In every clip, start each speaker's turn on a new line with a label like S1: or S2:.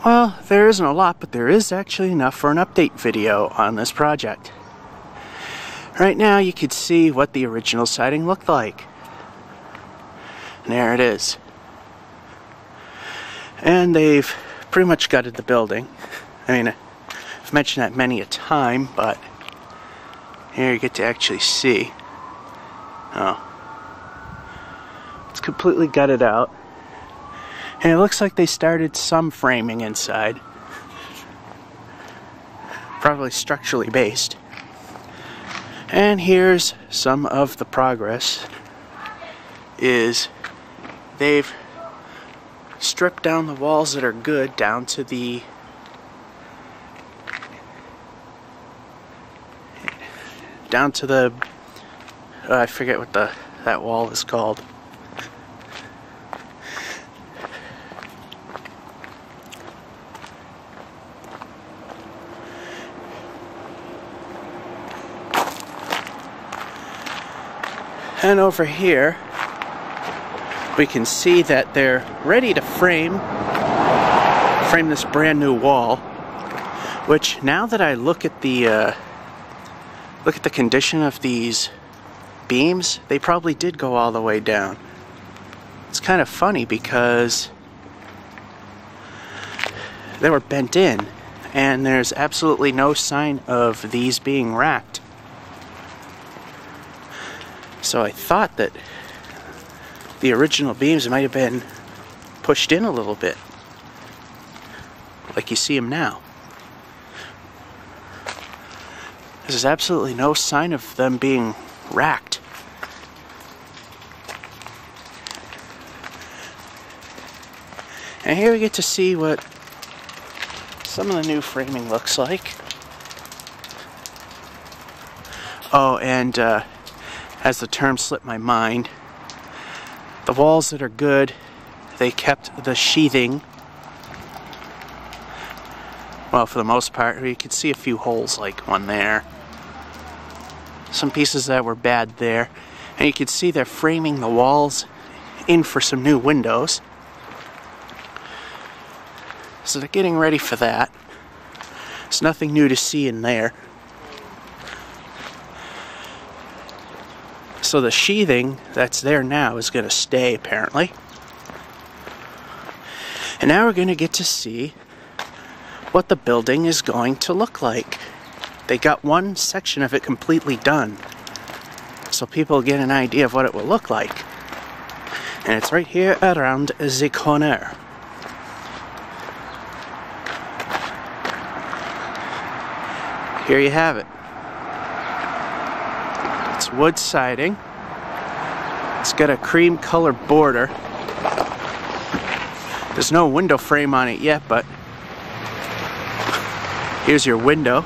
S1: Well, there isn't a lot, but there is actually enough for an update video on this project. Right now you could see what the original siding looked like. And there it is. And they've pretty much gutted the building. I mean, I've mentioned that many a time, but here you get to actually see. Oh. It's completely gutted out. And it looks like they started some framing inside. Probably structurally based. And here's some of the progress. They've stripped down the walls that are good down to the I forget what that wall is called. And over here we can see that they're ready to frame this brand new wall, which now that I look at the condition of these beams, they probably did go all the way down. It's kind of funny because they were bent in and there's absolutely no sign of these being racked. So I thought that the original beams might have been pushed in a little bit, like you see them now. There's absolutely no sign of them being racked. And here we get to see what some of the new framing looks like. Oh, and as the term slipped my mind, the walls that are good, they kept the sheathing. Well, for the most part, you could see a few holes, like one there. Some pieces that were bad there. And you could see they're framing the walls in for some new windows. So they're getting ready for that. There's nothing new to see in there. So the sheathing that's there now is going to stay, apparently. And now we're going to get to see what the building is going to look like. They got one section of it completely done, so people get an idea of what it will look like. And it's right here around the corner. Here you have it. It's wood siding. It's got a cream color border. There's no window frame on it yet, but here's your window.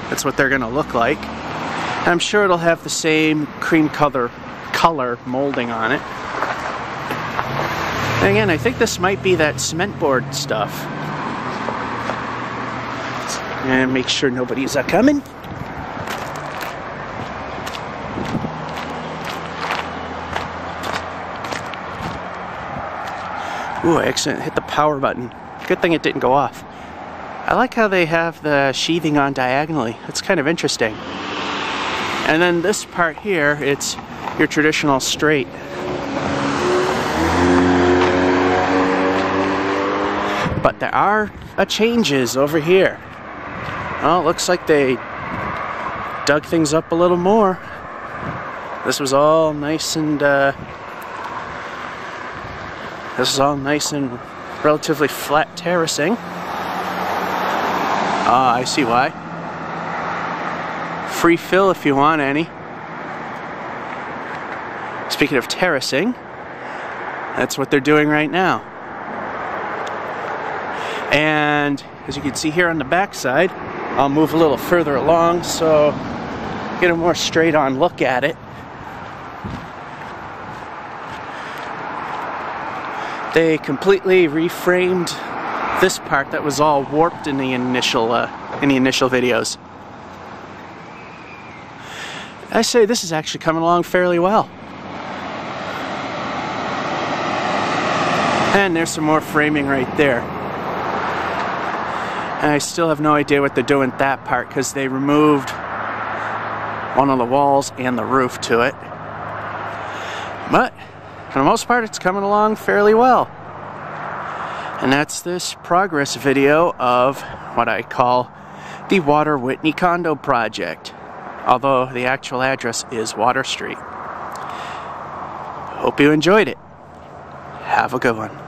S1: That's what they're gonna look like. I'm sure it'll have the same cream color molding on it. And again, I think this might be that cement board stuff. And make sure nobody's coming. Ooh, I accidentally hit the power button. Good thing it didn't go off. I like how they have the sheathing on diagonally. It's kind of interesting. And then this part here, it's your traditional straight. But there are changes over here. Well, it looks like they dug things up a little more. This was all nice and relatively flat terracing. Ah, I see why. Free fill if you want any. Speaking of terracing, that's what they're doing right now. And as you can see here on the back side, I'll move a little further along so get a more straight on look at it. They completely reframed this part that was all warped in the initial videos. I say this is actually coming along fairly well. And there's some more framing right there. And I still have no idea what they're doing with that part because they removed one of the walls and the roof to it. But for the most part, it's coming along fairly well. And that's this progress video of what I call the Whitney Condo project. Although the actual address is Water Street. Hope you enjoyed it. Have a good one.